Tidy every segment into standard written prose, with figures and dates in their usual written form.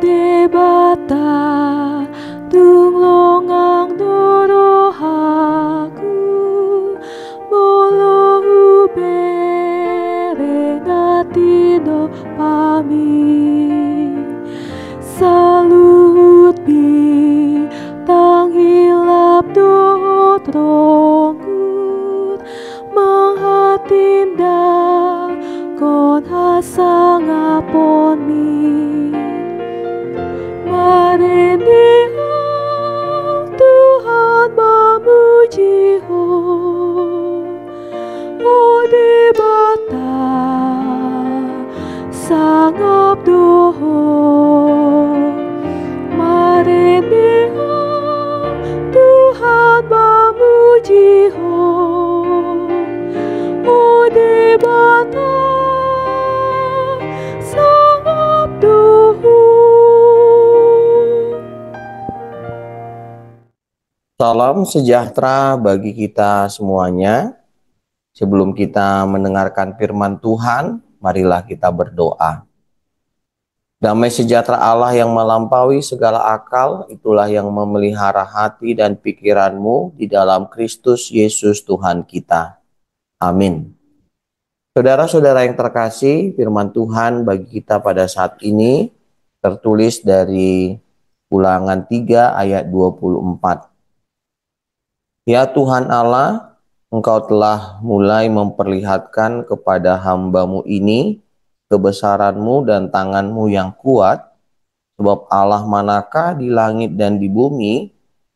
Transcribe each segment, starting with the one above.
debata tung longang dorohaku molo ubere natino pami salut bi tang hilap do trongut manghatinda kon hasa ngapon mi marinihang Tuhan memuji ho di bata sangap doho marinihang Tuhan memuji ho di bata sangap doho. Salam sejahtera bagi kita semuanya. Sebelum kita mendengarkan firman Tuhan, marilah kita berdoa. Damai sejahtera Allah yang melampaui segala akal, itulah yang memelihara hati dan pikiranmu di dalam Kristus Yesus Tuhan kita. Amin. Saudara-saudara yang terkasih, firman Tuhan bagi kita pada saat ini tertulis dari Ulangan 3 ayat 24. Ya Tuhan Allah, Engkau telah mulai memperlihatkan kepada hamba-Mu ini kebesaran-Mu dan tangan-Mu yang kuat, sebab Allah manakah di langit dan di bumi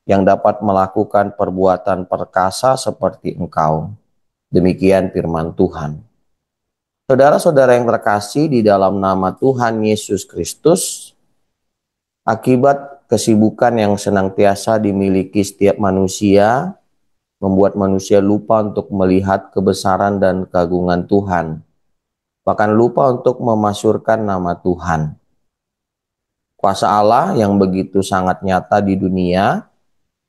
yang dapat melakukan perbuatan perkasa seperti Engkau. Demikian firman Tuhan. Saudara-saudara yang terkasih di dalam nama Tuhan Yesus Kristus, akibat kesibukan yang senantiasa dimiliki setiap manusia, membuat manusia lupa untuk melihat kebesaran dan keagungan Tuhan, bahkan lupa untuk memasyurkan nama Tuhan. Kuasa Allah yang begitu sangat nyata di dunia,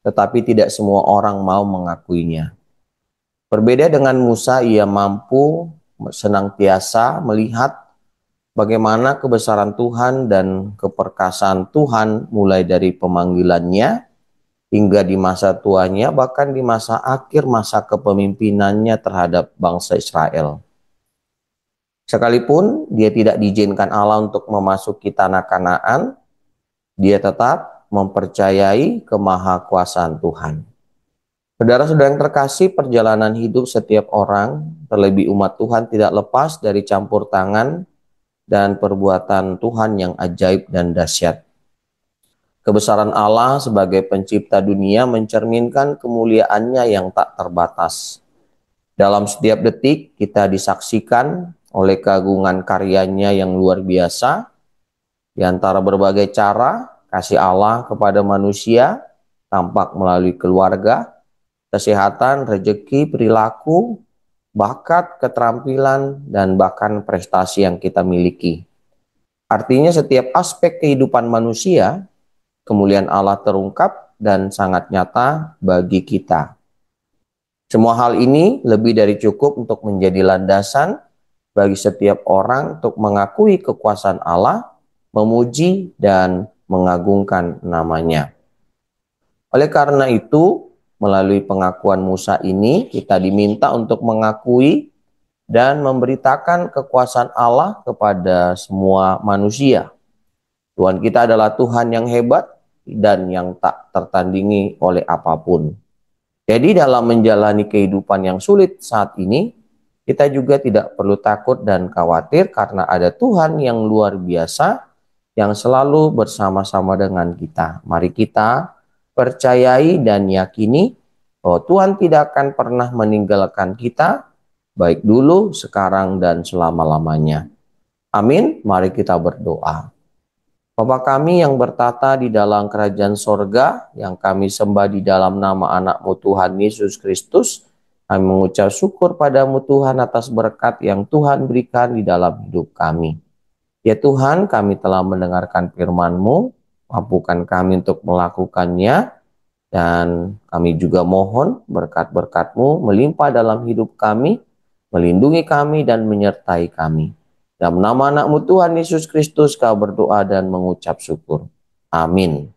tetapi tidak semua orang mau mengakuinya. Berbeda dengan Musa, ia mampu senantiasa melihat bagaimana kebesaran Tuhan dan keperkasaan Tuhan mulai dari pemanggilannya hingga di masa tuanya, bahkan di masa akhir masa kepemimpinannya terhadap bangsa Israel. Sekalipun dia tidak diizinkan Allah untuk memasuki tanah Kanaan, dia tetap mempercayai kemahakuasaan Tuhan. Saudara-saudara yang terkasih, perjalanan hidup setiap orang, terlebih umat Tuhan, tidak lepas dari campur tangan dan perbuatan Tuhan yang ajaib dan dahsyat. Kebesaran Allah sebagai pencipta dunia mencerminkan kemuliaannya yang tak terbatas. Dalam setiap detik kita disaksikan oleh keagungan karyanya yang luar biasa. Di antara berbagai cara, kasih Allah kepada manusia tampak melalui keluarga, kesehatan, rezeki, perilaku, bakat, keterampilan, dan bahkan prestasi yang kita miliki. Artinya setiap aspek kehidupan manusia, kemuliaan Allah terungkap dan sangat nyata bagi kita. Semua hal ini lebih dari cukup untuk menjadi landasan bagi setiap orang untuk mengakui kekuasaan Allah, memuji dan mengagungkan namanya. Oleh karena itu, melalui pengakuan Musa ini, kita diminta untuk mengakui dan memberitakan kekuasaan Allah kepada semua manusia. Tuhan kita adalah Tuhan yang hebat dan yang tak tertandingi oleh apapun. Jadi dalam menjalani kehidupan yang sulit saat ini, kita juga tidak perlu takut dan khawatir karena ada Tuhan yang luar biasa yang selalu bersama-sama dengan kita. Mari kita percayai dan yakini bahwa Tuhan tidak akan pernah meninggalkan kita, baik dulu, sekarang, dan selama-lamanya. Amin. Mari kita berdoa. Bapa kami yang bertata di dalam kerajaan sorga, yang kami sembah di dalam nama anak-Mu Tuhan Yesus Kristus, kami mengucap syukur padamu Tuhan atas berkat yang Tuhan berikan di dalam hidup kami. Ya Tuhan, kami telah mendengarkan firman-Mu, mampukan kami untuk melakukannya, dan kami juga mohon berkat-berkat-Mu melimpah dalam hidup kami, melindungi kami dan menyertai kami. Dalam nama anakmu Tuhan Yesus Kristus kau berdoa dan mengucap syukur. Amin.